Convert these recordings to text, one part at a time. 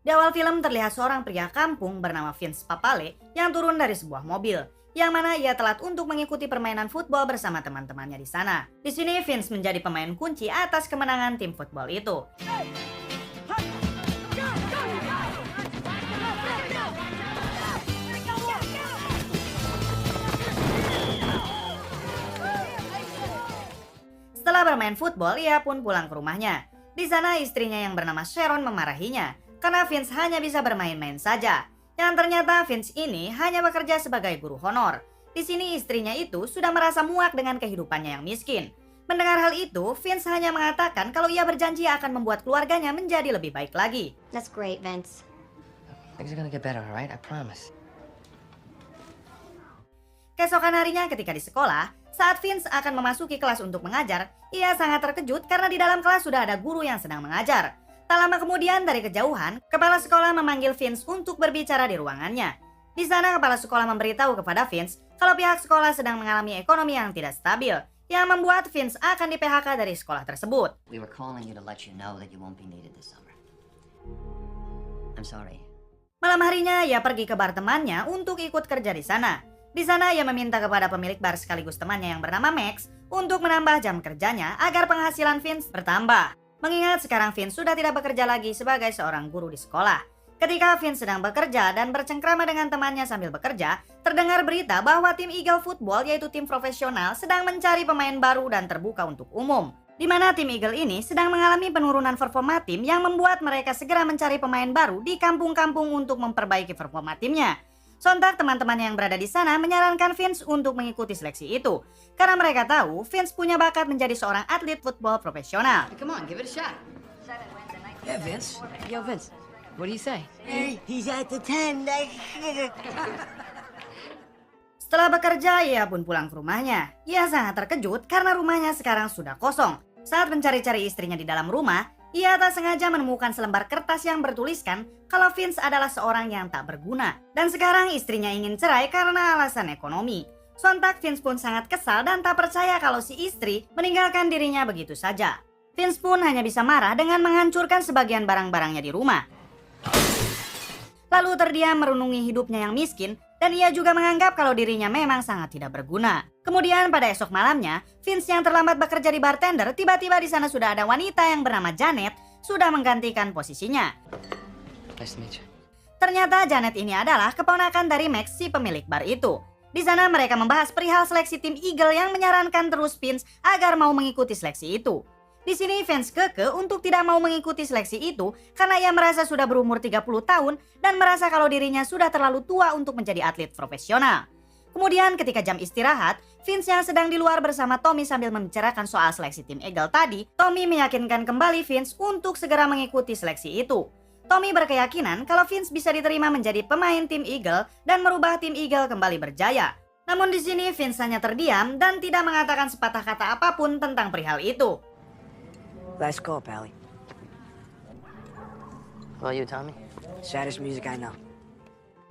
Di awal film terlihat seorang pria kampung bernama Vince Papale yang turun dari sebuah mobil, yang mana ia telat untuk mengikuti permainan football bersama teman-temannya di sana. Di sini Vince menjadi pemain kunci atas kemenangan tim football itu. Setelah bermain football, ia pun pulang ke rumahnya. Di sana istrinya yang bernama Sharon memarahinya karena Vince hanya bisa bermain-main saja. Yang ternyata Vince ini hanya bekerja sebagai guru honor. Di sini istrinya itu sudah merasa muak dengan kehidupannya yang miskin. Mendengar hal itu, Vince hanya mengatakan kalau ia berjanji akan membuat keluarganya menjadi lebih baik lagi. That's great, Vince. Things are gonna get better, alright? I promise. Keesokan harinya ketika di sekolah, saat Vince akan memasuki kelas untuk mengajar, ia sangat terkejut karena di dalam kelas sudah ada guru yang sedang mengajar. Tak lama kemudian dari kejauhan, kepala sekolah memanggil Vince untuk berbicara di ruangannya. Di sana kepala sekolah memberitahu kepada Vince kalau pihak sekolah sedang mengalami ekonomi yang tidak stabil, yang membuat Vince akan di-PHK dari sekolah tersebut. We were calling you to let you know that you won't be needed this summer. I'm sorry. Malam harinya ia pergi ke bar temannya untuk ikut kerja di sana. Di sana ia meminta kepada pemilik bar sekaligus temannya yang bernama Max untuk menambah jam kerjanya agar penghasilan Vince bertambah. Mengingat sekarang Vince sudah tidak bekerja lagi sebagai seorang guru di sekolah. Ketika Vince sedang bekerja dan bercengkrama dengan temannya sambil bekerja, terdengar berita bahwa tim Eagle Football yaitu tim profesional sedang mencari pemain baru dan terbuka untuk umum. Di mana tim Eagle ini sedang mengalami penurunan performa tim yang membuat mereka segera mencari pemain baru di kampung-kampung untuk memperbaiki performa timnya. Sontak teman-teman yang berada di sana menyarankan Vince untuk mengikuti seleksi itu. Karena mereka tahu Vince punya bakat menjadi seorang atlet football profesional. Come on, give it a shot. Yeah, Vince. Yo, Vince. What do you say? He's at the 10. Setelah bekerja, ia pun pulang ke rumahnya. Ia sangat terkejut karena rumahnya sekarang sudah kosong. Saat mencari-cari istrinya di dalam rumah, ia tak sengaja menemukan selembar kertas yang bertuliskan kalau Vince adalah seorang yang tak berguna. Dan sekarang istrinya ingin cerai karena alasan ekonomi. Sontak Vince pun sangat kesal dan tak percaya kalau si istri meninggalkan dirinya begitu saja. Vince pun hanya bisa marah dengan menghancurkan sebagian barang-barangnya di rumah. Lalu terdiam merenungi hidupnya yang miskin dan ia juga menganggap kalau dirinya memang sangat tidak berguna. Kemudian pada esok malamnya, Vince yang terlambat bekerja di bartender, tiba-tiba di sana sudah ada wanita yang bernama Janet sudah menggantikan posisinya. Nice to meet you. Ternyata Janet ini adalah keponakan dari Max si pemilik bar itu. Di sana mereka membahas perihal seleksi tim Eagle yang menyarankan terus Vince agar mau mengikuti seleksi itu. Di sini Vince keke untuk tidak mau mengikuti seleksi itu karena ia merasa sudah berumur 30 tahun dan merasa kalau dirinya sudah terlalu tua untuk menjadi atlet profesional. Kemudian ketika jam istirahat, Vince yang sedang di luar bersama Tommy sambil membicarakan soal seleksi tim Eagle tadi, Tommy meyakinkan kembali Vince untuk segera mengikuti seleksi itu. Tommy berkeyakinan kalau Vince bisa diterima menjadi pemain tim Eagle dan merubah tim Eagle kembali berjaya. Namun di sini Vince hanya terdiam dan tidak mengatakan sepatah kata apapun tentang perihal itu. Last call, Pally. Well, you, Tommy? Saddest music I know.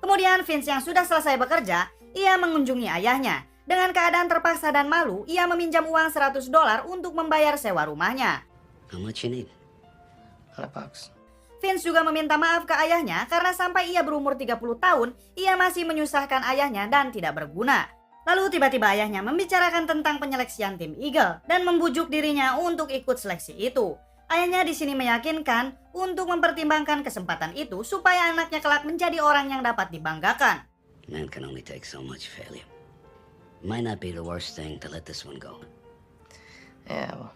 Kemudian Vince yang sudah selesai bekerja, ia mengunjungi ayahnya. Dengan keadaan terpaksa dan malu, ia meminjam uang $100 untuk membayar sewa rumahnya. How much you need? $100. Vince juga meminta maaf ke ayahnya karena sampai ia berumur 30 tahun, ia masih menyusahkan ayahnya dan tidak berguna. Lalu tiba-tiba ayahnya membicarakan tentang penyeleksian tim Eagle dan membujuk dirinya untuk ikut seleksi itu. Ayahnya di sini meyakinkan untuk mempertimbangkan kesempatan itu supaya anaknya kelak menjadi orang yang dapat dibanggakan. Man can only take so much failure. Might not be the worst thing to let this one go. Yeah, well.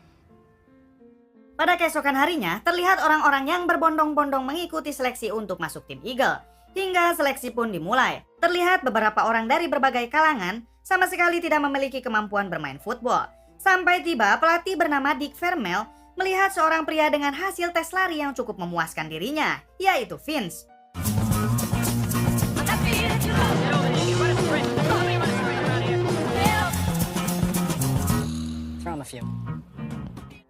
Pada keesokan harinya, terlihat orang-orang yang berbondong-bondong mengikuti seleksi untuk masuk tim Eagle. Hingga seleksi pun dimulai. Terlihat beberapa orang dari berbagai kalangan sama sekali tidak memiliki kemampuan bermain football. Sampai tiba pelatih bernama Dick Vermel melihat seorang pria dengan hasil tes lari yang cukup memuaskan dirinya, yaitu Vince. From a few.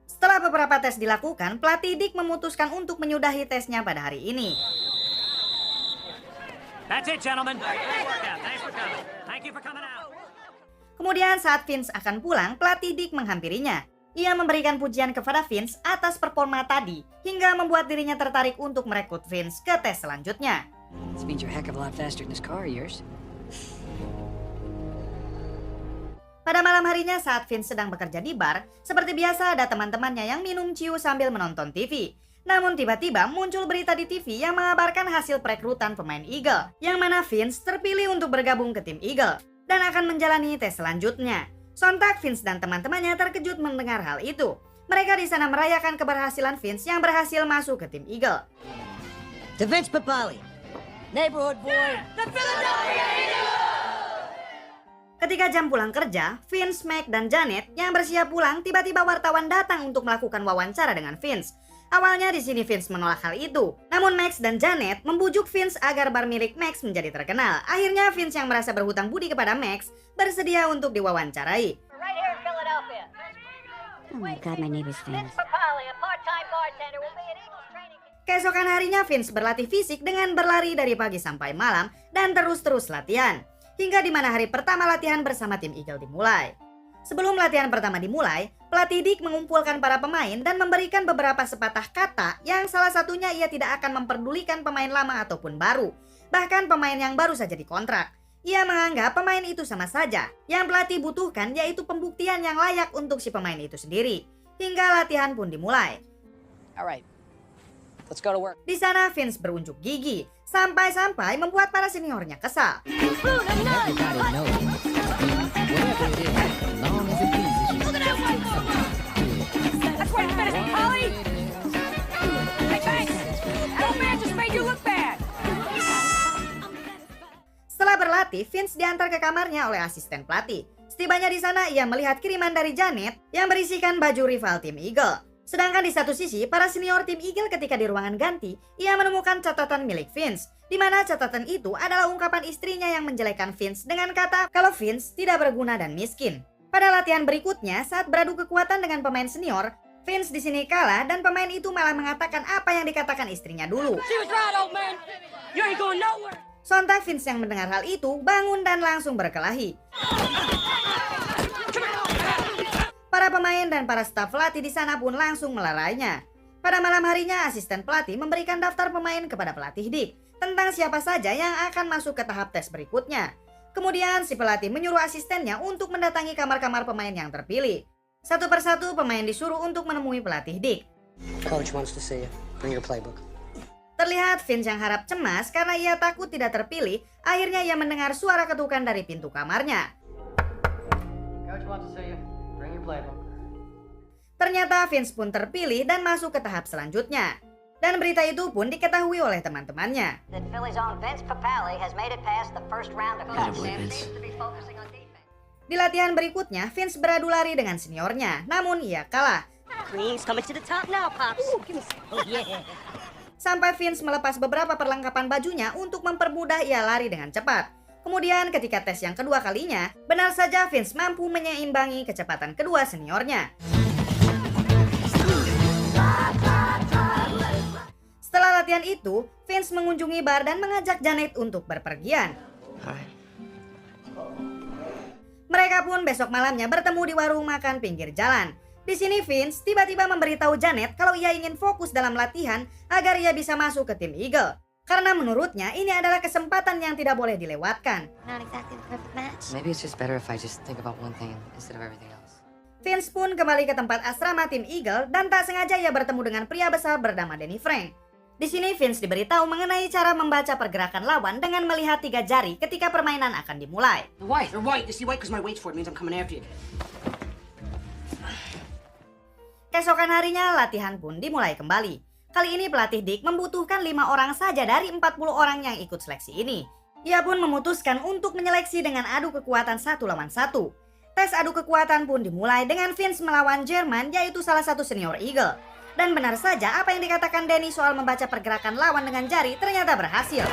Setelah beberapa tes dilakukan, pelatih Dick memutuskan untuk menyudahi tesnya pada hari ini. That's it, gentlemen. Yeah, thanks for coming. Thank you for coming out. Kemudian saat Vince akan pulang, pelatih Dick menghampirinya. Ia memberikan pujian kepada Vince atas performa tadi, hingga membuat dirinya tertarik untuk merekrut Vince ke tes selanjutnya. This means you're a heck of a lot faster than this car of yours. Pada malam harinya saat Vince sedang bekerja di bar, seperti biasa ada teman-temannya yang minum ciu sambil menonton TV. Namun tiba-tiba muncul berita di TV yang mengabarkan hasil perekrutan pemain Eagle, yang mana Vince terpilih untuk bergabung ke tim Eagle dan akan menjalani tes selanjutnya. Sontak Vince dan teman-temannya terkejut mendengar hal itu. Mereka di sana merayakan keberhasilan Vince yang berhasil masuk ke tim Eagle. To Vince Papali, neighborhood boy. Ketika jam pulang kerja, Vince, Mac, dan Janet yang bersiap pulang, tiba-tiba wartawan datang untuk melakukan wawancara dengan Vince. Awalnya di sini Vince menolak hal itu, namun Max dan Janet membujuk Vince agar bar milik Max menjadi terkenal. Akhirnya Vince yang merasa berhutang budi kepada Max bersedia untuk diwawancarai. Right here in Philadelphia. Oh my god, my neighbor's famous. Vince Papali, a part-time bartender, will be at Eagles training. Keesokan harinya Vince berlatih fisik dengan berlari dari pagi sampai malam dan terus-terus latihan. Hingga di mana hari pertama latihan bersama tim Eagle dimulai. Sebelum latihan pertama dimulai, pelatih Dick mengumpulkan para pemain dan memberikan beberapa sepatah kata yang salah satunya ia tidak akan memperdulikan pemain lama ataupun baru. Bahkan pemain yang baru saja dikontrak. Ia menganggap pemain itu sama saja. Yang pelatih butuhkan yaitu pembuktian yang layak untuk si pemain itu sendiri. Hingga latihan pun dimulai. Alright, let's go to work. Di sana Vince berunjuk gigi, sampai-sampai membuat para seniornya kesal. Everybody knows. Whatever it is, as long as it pleases you. That's where you finished, Papali! Hey, Banks! That old man just made you look bad! Setelah berlatih, Vince diantar ke kamarnya oleh asisten pelatih. Setibanya di sana, ia melihat kiriman dari Janet yang berisikan baju rival tim Eagle. Sedangkan di satu sisi, para senior tim Eagle ketika di ruangan ganti, ia menemukan catatan milik Vince, di mana catatan itu adalah ungkapan istrinya yang menjelekkan Vince dengan kata kalau Vince tidak berguna dan miskin. Pada latihan berikutnya, saat beradu kekuatan dengan pemain senior, Vince di sini kalah dan pemain itu malah mengatakan apa yang dikatakan istrinya dulu. She was right, old man! You ain't going nowhere! Sontak Vince yang mendengar hal itu bangun dan langsung berkelahi. Para pemain dan para staf pelatih di sana pun langsung melalainya. Pada malam harinya, asisten pelatih memberikan daftar pemain kepada pelatih Dick tentang siapa saja yang akan masuk ke tahap tes berikutnya. Kemudian si pelatih menyuruh asistennya untuk mendatangi kamar-kamar pemain yang terpilih. Satu persatu pemain disuruh untuk menemui pelatih Dick. Coach wants to see you. Bring your playbook. Terlihat Vince yang harap cemas karena ia takut tidak terpilih. Akhirnya ia mendengar suara ketukan dari pintu kamarnya. Coach wants to see you. Bring your playbook. Ternyata Vince pun terpilih dan masuk ke tahap selanjutnya. Dan berita itu pun diketahui oleh teman-temannya. That Philly's own Vince Papali has made it past the first round of cuts. Attaboy, Vince. Seems to be focusing on defense. Di latihan berikutnya, Vince beradu lari dengan seniornya, namun ia kalah. Queen's coming to the top now, Pops. Sampai Vince melepas beberapa perlengkapan bajunya untuk mempermudah ia lari dengan cepat. Kemudian ketika tes yang kedua kalinya, benar saja Vince mampu menyeimbangi kecepatan kedua seniornya. Setelah latihan itu, Vince mengunjungi bar dan mengajak Janet untuk berpergian. Mereka pun besok malamnya bertemu di warung makan pinggir jalan. Di sini Vince tiba-tiba memberitahu Janet kalau ia ingin fokus dalam latihan agar ia bisa masuk ke tim Eagle. Karena menurutnya ini adalah kesempatan yang tidak boleh dilewatkan. Not exactly the perfect match. Maybe it's just better if I just think about one thing instead of everything else. Vince pun kembali ke tempat asrama tim Eagle dan tak sengaja ia bertemu dengan pria besar bernama Danny Frank. Di sini Vince diberitahu mengenai cara membaca pergerakan lawan dengan melihat 3 jari ketika permainan akan dimulai. They're white. You see white because my weight's for it means I'm coming after you. Keesokan harinya latihan pun dimulai kembali. Kali ini pelatih Dick membutuhkan 5 orang saja dari 40 orang yang ikut seleksi ini. Ia pun memutuskan untuk menyeleksi dengan adu kekuatan 1 lawan 1. Tes adu kekuatan pun dimulai dengan Vince melawan Jerman, yaitu salah satu senior Eagle. Dan benar saja apa yang dikatakan Danny soal membaca pergerakan lawan dengan jari ternyata berhasil.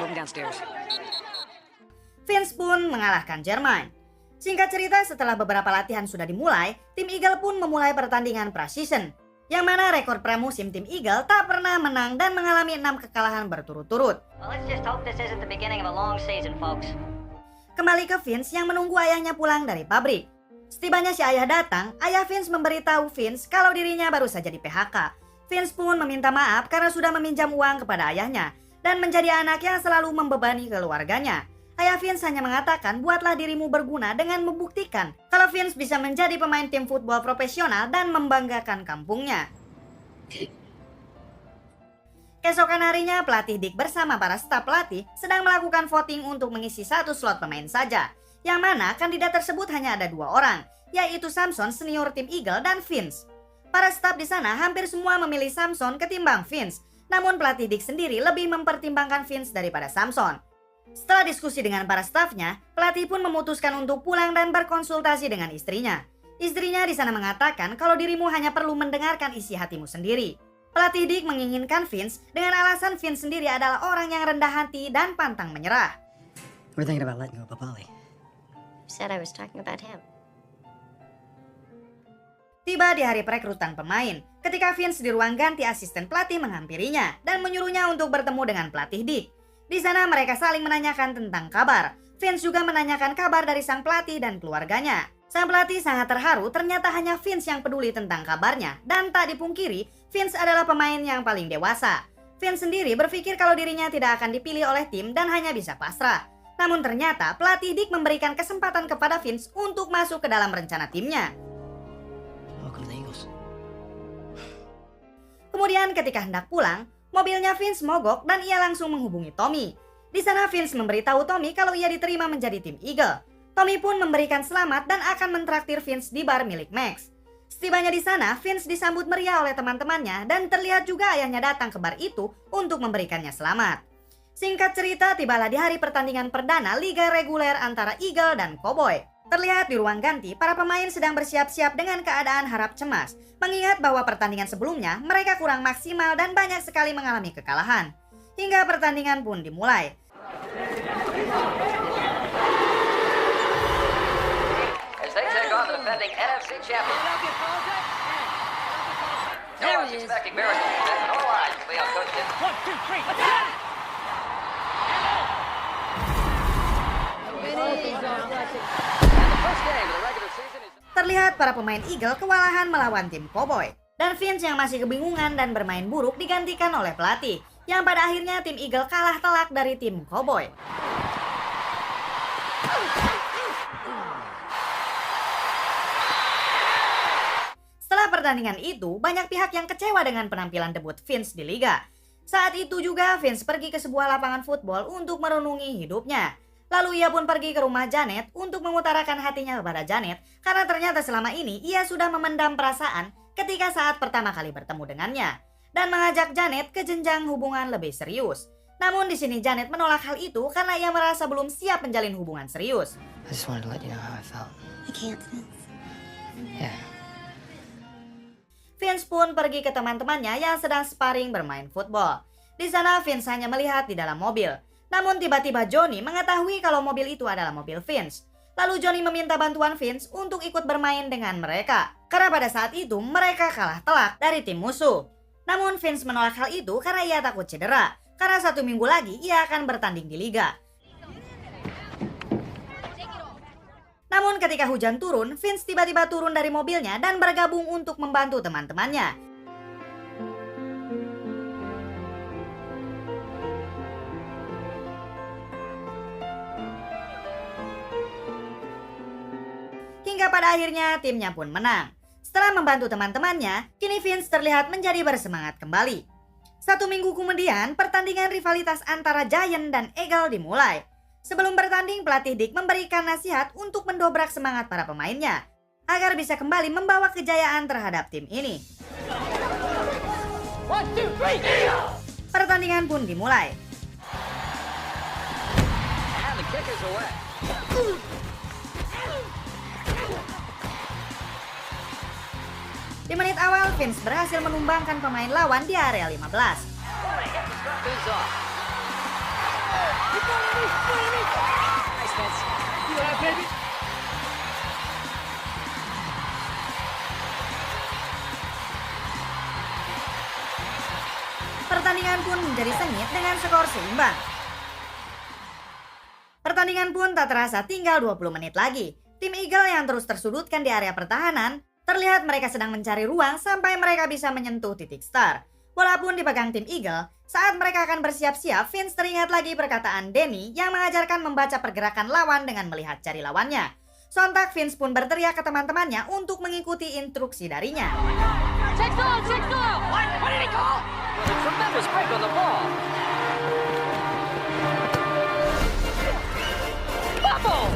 Moving downstairs. Vince pun mengalahkan Jerman. Singkat cerita, setelah beberapa latihan sudah dimulai, tim Eagle pun memulai pertandingan pra-season. Yang mana rekor pramusim tim Eagle tak pernah menang dan mengalami 6 kekalahan berturut-turut. Well, let's just hope this isn't the beginning of a long season, folks. kembali ke Vince yang menunggu ayahnya pulang dari pabrik. Setibanya si ayah datang, ayah Vince memberitahu Vince kalau dirinya baru saja di PHK. Vince pun meminta maaf karena sudah meminjam uang kepada ayahnya dan menjadi anak yang selalu membebani keluarganya. Ayah Vince hanya mengatakan, buatlah dirimu berguna dengan membuktikan kalau Vince bisa menjadi pemain tim football profesional dan membanggakan kampungnya. Keesokan harinya, pelatih Dick bersama para staf pelatih sedang melakukan voting untuk mengisi satu slot pemain saja, yang mana kandidat tersebut hanya ada 2 orang, yaitu Samson senior tim Eagle dan Vince. Para staf di sana hampir semua memilih Samson ketimbang Vince, namun pelatih Dick sendiri lebih mempertimbangkan Vince daripada Samson. Setelah diskusi dengan para stafnya, pelatih pun memutuskan untuk pulang dan berkonsultasi dengan istrinya. Istrinya di sana mengatakan kalau dirimu hanya perlu mendengarkan isi hatimu sendiri. Pelatih Dick menginginkan Vince dengan alasan Vince sendiri adalah orang yang rendah hati dan pantang menyerah. We're thinking about letting go of Papali. Said I was talking about him. Tiba di hari perekrutan pemain, ketika Vince di ruang ganti, asisten pelatih menghampirinya dan menyuruhnya untuk bertemu dengan pelatih Dick. Di sana mereka saling menanyakan tentang kabar. Vince juga menanyakan kabar dari sang pelatih dan keluarganya. Sang pelatih sangat terharu, ternyata hanya Vince yang peduli tentang kabarnya. Dan tak dipungkiri, Vince adalah pemain yang paling dewasa. Vince sendiri berpikir kalau dirinya tidak akan dipilih oleh tim dan hanya bisa pasrah. Namun ternyata pelatih Dick memberikan kesempatan kepada Vince untuk masuk ke dalam rencana timnya. Welcome to the Eagles. Kemudian ketika hendak pulang, mobilnya Vince mogok dan ia langsung menghubungi Tommy. Di sana Vince memberitahu Tommy kalau ia diterima menjadi tim Eagle. Tommy pun memberikan selamat dan akan mentraktir Vince di bar milik Max. Setibanya di sana, Vince disambut meriah oleh teman-temannya dan terlihat juga ayahnya datang ke bar itu untuk memberikannya selamat. Singkat cerita, tibalah di hari pertandingan perdana liga reguler antara Eagle dan Cowboy. Terlihat di ruang ganti, para pemain sedang bersiap-siap dengan keadaan harap cemas, mengingat bahwa pertandingan sebelumnya mereka kurang maksimal dan banyak sekali mengalami kekalahan. Hingga pertandingan pun dimulai. As they take on the defending NFC champion. No one's expecting miracles. No lines. Leo coached it. 1, 2, 3. Let's go! Terlihat para pemain Eagle kewalahan melawan tim Cowboy. Dan Vince yang masih kebingungan dan bermain buruk digantikan oleh pelatih, yang pada akhirnya tim Eagle kalah telak dari tim Cowboy. Setelah pertandingan itu, banyak pihak yang kecewa dengan penampilan debut Vince di liga. Saat itu juga Vince pergi ke sebuah lapangan football untuk merenungi hidupnya. Lalu ia pun pergi ke rumah Janet untuk mengutarakan hatinya kepada Janet karena ternyata selama ini ia sudah memendam perasaan ketika saat pertama kali bertemu dengannya dan mengajak Janet ke jenjang hubungan lebih serius. Namun di sini Janet menolak hal itu karena ia merasa belum siap menjalin hubungan serius. I just wanted to let you know how I felt. I can't, Vince. Yeah. Vince pun pergi ke teman-temannya yang sedang sparring bermain football. Di sana Vince hanya melihat di dalam mobil. Namun tiba-tiba Johnny mengetahui kalau mobil itu adalah mobil Vince. Lalu Johnny meminta bantuan Vince untuk ikut bermain dengan mereka. Karena pada saat itu mereka kalah telak dari tim musuh. Namun Vince menolak hal itu karena ia takut cedera. Karena 1 minggu lagi ia akan bertanding di liga. Namun ketika hujan turun, Vince tiba-tiba turun dari mobilnya dan bergabung untuk membantu teman-temannya. Hingga pada akhirnya timnya pun menang. Setelah membantu teman-temannya, kini Vince terlihat menjadi bersemangat kembali. 1 minggu kemudian, pertandingan rivalitas antara Giant dan Eagle dimulai. Sebelum bertanding, pelatih Dick memberikan nasihat untuk mendobrak semangat para pemainnya agar bisa kembali membawa kejayaan terhadap tim ini. 1, 2, 3. Pertandingan pun dimulai. And the kick is away. Di menit awal, Vince berhasil menumbangkan pemain lawan di area 15. Things off. Nice, Vince. You have, baby. Pertandingan pun menjadi sengit dengan skor seimbang. Pertandingan Pertandingan pun tak terasa tinggal 20 menit lagi. Tim Eagle yang terus tersudutkan di area pertahanan, terlihat mereka sedang mencari ruang sampai mereka bisa menyentuh titik start. Walaupun dipegang tim Eagle, saat mereka akan bersiap-siap, Vince teringat lagi perkataan Danny yang mengajarkan membaca pergerakan lawan dengan melihat jari lawannya. Sontak Vince pun berteriak ke teman-temannya untuk mengikuti instruksi darinya. Take off! Take off! What did he call? A tremendous break on the ball. Bubble!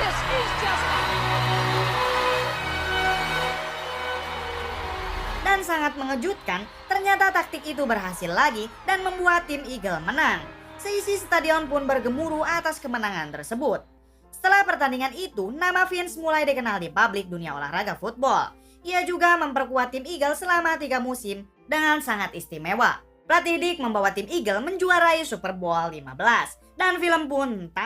This is just... Dan sangat mengejutkan, ternyata taktik itu berhasil lagi dan membuat tim Eagle menang. Seisi stadion pun bergemuruh atas kemenangan tersebut. Setelah pertandingan itu, nama Vince mulai dikenal di publik dunia olahraga football. Ia juga memperkuat tim Eagle selama 3 musim dengan sangat istimewa. Pelatih Dick membawa tim Eagle menjuarai Super Bowl 15 dan film pun